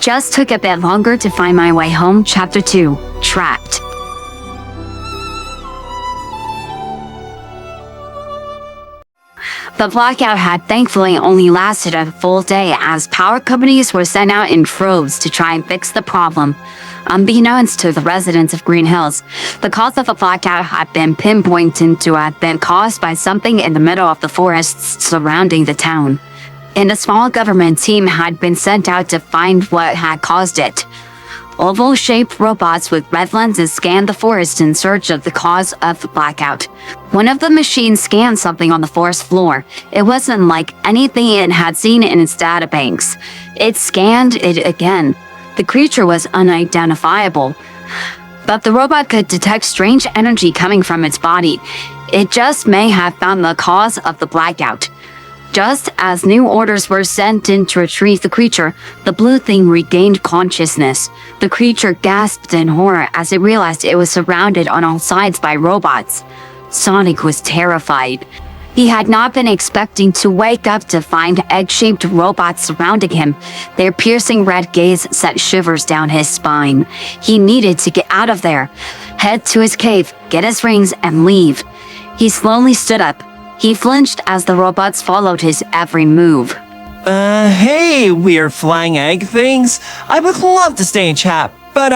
Just took a bit longer to find my way home. Chapter 2. Trapped. The blackout had thankfully only lasted a full day as power companies were sent out in droves to try and fix the problem. Unbeknownst to the residents of Green Hills, the cause of the blackout had been pinpointed to have been caused by something in the middle of the forests surrounding the town. And a small government team had been sent out to find what had caused it. Oval-shaped robots with red lenses scanned the forest in search of the cause of the blackout. One of the machines scanned something on the forest floor. It wasn't like anything it had seen in its databanks. It scanned it again. The creature was unidentifiable, but the robot could detect strange energy coming from its body. It just may have found the cause of the blackout. Just as new orders were sent in to retrieve the creature, the blue thing regained consciousness. The creature gasped in horror as it realized it was surrounded on all sides by robots. Sonic was terrified. He had not been expecting to wake up to find egg-shaped robots surrounding him. Their piercing red gaze sent shivers down his spine. He needed to get out of there, head to his cave, get his rings, and leave. He slowly stood up. He flinched as the robots followed his every move. Hey, weird flying egg things. I would love to stay and chat, but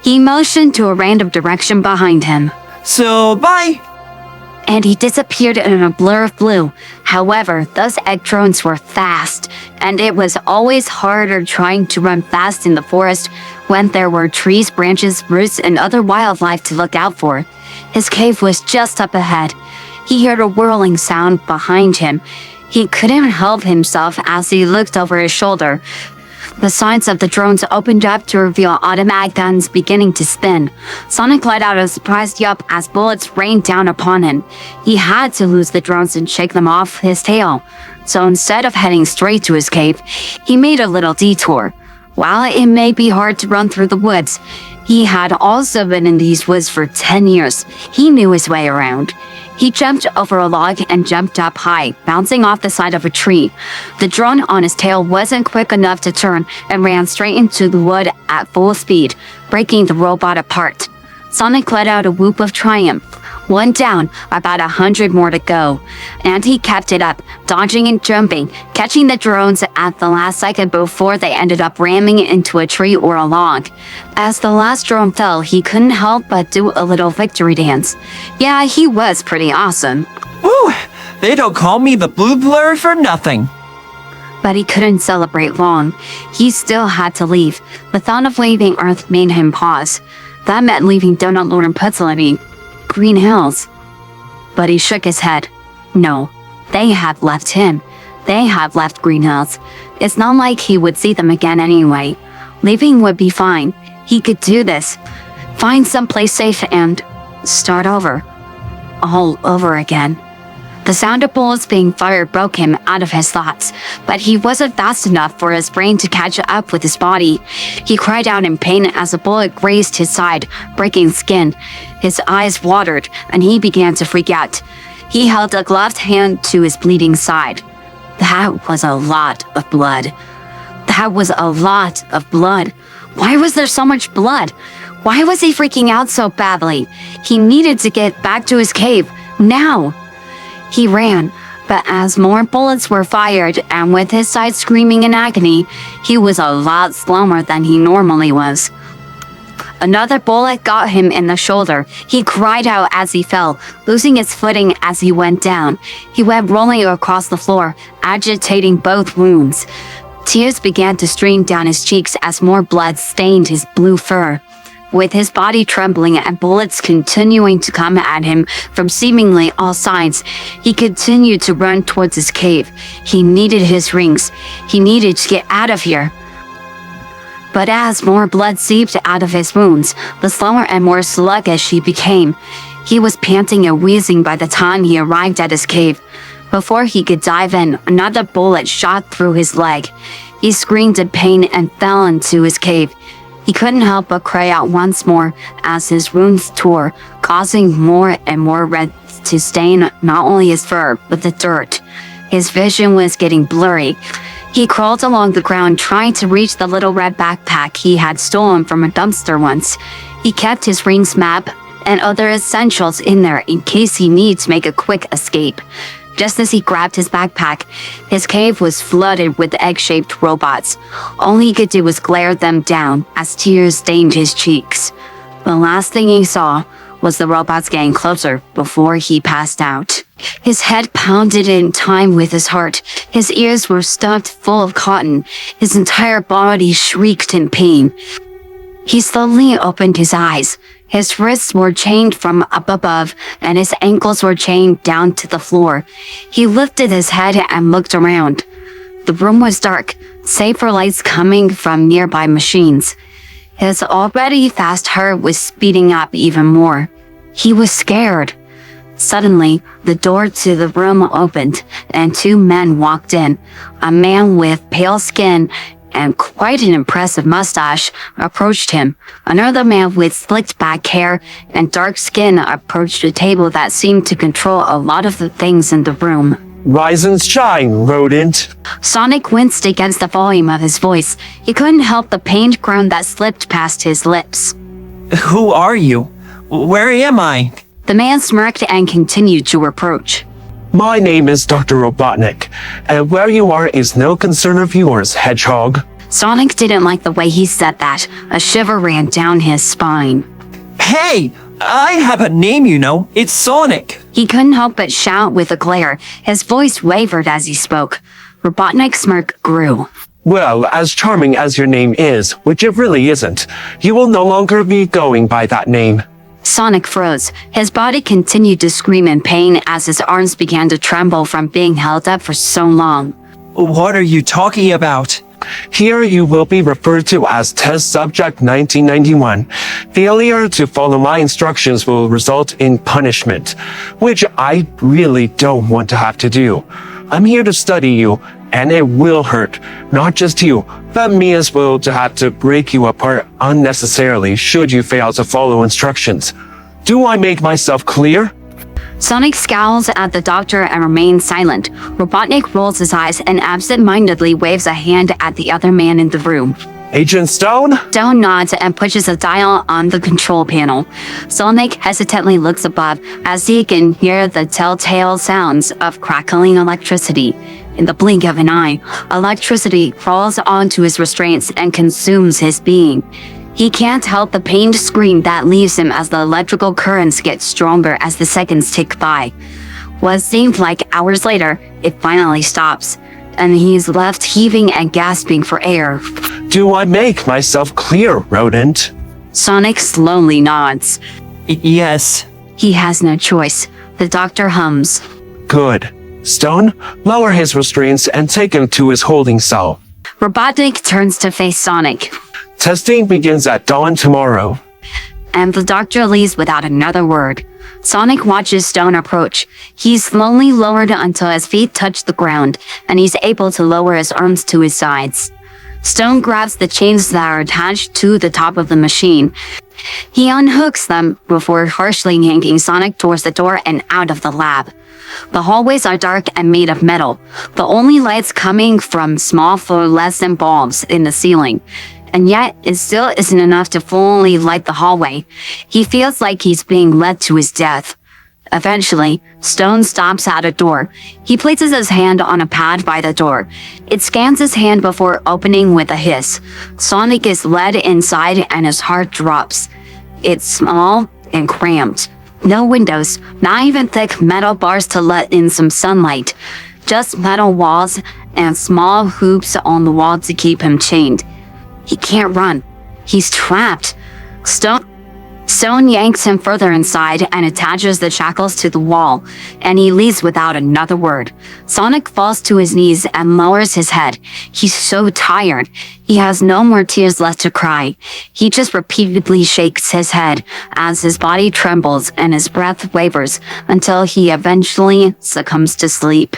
He motioned to a random direction behind him. So, bye! And he disappeared in a blur of blue. However, those egg drones were fast, and it was always harder trying to run fast in the forest when there were trees, branches, roots, and other wildlife to look out for. His cave was just up ahead. He heard a whirling sound behind him. He couldn't help himself as he looked over his shoulder. The sides of the drones opened up to reveal automatic guns beginning to spin. Sonic let out a surprised yup as bullets rained down upon him. He had to lose the drones and shake them off his tail. So instead of heading straight to his cave, he made a little detour. While it may be hard to run through the woods, he had also been in these woods for 10 years. He knew his way around. He jumped over a log and jumped up high, bouncing off the side of a tree. The drone on his tail wasn't quick enough to turn and ran straight into the wood at full speed, breaking the robot apart. Sonic let out a whoop of triumph. One down, about 100 more to go. And he kept it up, dodging and jumping, catching the drones at the last second before they ended up ramming into a tree or a log. As the last drone fell, he couldn't help but do a little victory dance. Yeah, he was pretty awesome. Woo! They don't call me the Blue Blur for nothing. But he couldn't celebrate long. He still had to leave. The thought of leaving Earth made him pause. That meant leaving Donut Lord and Puzzle Green Hills. But he shook his head. No, they have left him. They have left Green Hills. It's not like he would see them again anyway. Leaving would be fine. He could do this. Find someplace safe and start over. All over again. The sound of bullets being fired broke him out of his thoughts, but he wasn't fast enough for his brain to catch up with his body. He cried out in pain as a bullet grazed his side, breaking skin. His eyes watered, and he began to freak out. He held a gloved hand to his bleeding side. That was a lot of blood. That was a lot of blood. Why was there so much blood? Why was he freaking out so badly? He needed to get back to his cave, now. He ran, but as more bullets were fired and with his side screaming in agony, he was a lot slower than he normally was. Another bullet got him in the shoulder. He cried out as he fell, losing his footing as he went down. He went rolling across the floor, agitating both wounds. Tears began to stream down his cheeks as more blood stained his blue fur. With his body trembling and bullets continuing to come at him from seemingly all sides, he continued to run towards his cave. He needed his rings. He needed to get out of here. But as more blood seeped out of his wounds, the slower and more sluggish he became. He was panting and wheezing by the time he arrived at his cave. Before he could dive in, another bullet shot through his leg. He screamed in pain and fell into his cave. He couldn't help but cry out once more as his wounds tore, causing more and more red to stain not only his fur, but the dirt. His vision was getting blurry. He crawled along the ground trying to reach the little red backpack he had stolen from a dumpster once. He kept his rings map and other essentials in there in case he needs to make a quick escape. Just as he grabbed his backpack, his cave was flooded with egg-shaped robots. All he could do was glare them down as tears stained his cheeks. The last thing he saw was the robots getting closer before he passed out. His head pounded in time with his heart. His ears were stuffed full of cotton. His entire body shrieked in pain. He slowly opened his eyes. His wrists were chained from up above, and his ankles were chained down to the floor. He lifted his head and looked around. The room was dark, save for lights coming from nearby machines. His already fast heart was speeding up even more. He was scared. Suddenly, the door to the room opened, and two men walked in. A man with pale skin and quite an impressive mustache approached him. Another man with slicked back hair and dark skin approached a table that seemed to control a lot of the things in the room. Rise and shine, rodent. Sonic winced against the volume of his voice. He couldn't help the pained groan that slipped past his lips. Who are you? Where am I? The man smirked and continued to reproach. My name is Dr. Robotnik, and where you are is no concern of yours, Hedgehog. Sonic didn't like the way he said that. A shiver ran down his spine. Hey, I have a name, you know. It's Sonic. He couldn't help but shout with a glare. His voice wavered as he spoke. Robotnik's smirk grew. Well, as charming as your name is, which it really isn't, you will no longer be going by that name. Sonic froze. His body continued to scream in pain as his arms began to tremble from being held up for so long. What are you talking about? Here you will be referred to as Test Subject 1991. Failure to follow my instructions will result in punishment, which I really don't want to have to do. I'm here to study you, and it will hurt, not just you, but me as well, to have to break you apart unnecessarily should you fail to follow instructions. Do I make myself clear? Sonic scowls at the doctor and remains silent. Robotnik rolls his eyes and absent-mindedly waves a hand at the other man in the room. Agent Stone? Stone nods and pushes a dial on the control panel. Sonic hesitantly looks above as he can hear the telltale sounds of crackling electricity. In the blink of an eye, electricity crawls onto his restraints and consumes his being. He can't help the pained scream that leaves him as the electrical currents get stronger as the seconds tick by. What seemed like hours later, it finally stops, and he's left heaving and gasping for air. Do I make myself clear, rodent? Sonic slowly nods. Yes. He has no choice. The doctor hums. Good. Stone, lower his restraints and take him to his holding cell. Robotnik turns to face Sonic, Testing begins at dawn tomorrow. and the doctor leaves without another word. Sonic watches Stone approach. He's slowly lowered until his feet touch the ground, and he's able to lower his arms to his sides. Stone grabs the chains that are attached to the top of the machine. He unhooks them before harshly yanking Sonic towards the door and out of the lab. The hallways are dark and made of metal, the only lights coming from small fluorescent bulbs in the ceiling. And yet, it still isn't enough to fully light the hallway. He feels like he's being led to his death. Eventually, Stone stops at a door. He places his hand on a pad by the door. It scans his hand before opening with a hiss. Sonic is led inside and his heart drops. It's small and cramped. No windows, not even thick metal bars to let in some sunlight. Just metal walls and small hoops on the wall to keep him chained. He can't run. He's trapped. Stone yanks him further inside and attaches the shackles to the wall, and he leaves without another word. Sonic falls to his knees and lowers his head. He's so tired. He has no more tears left to cry. He just repeatedly shakes his head as his body trembles and his breath wavers until he eventually succumbs to sleep.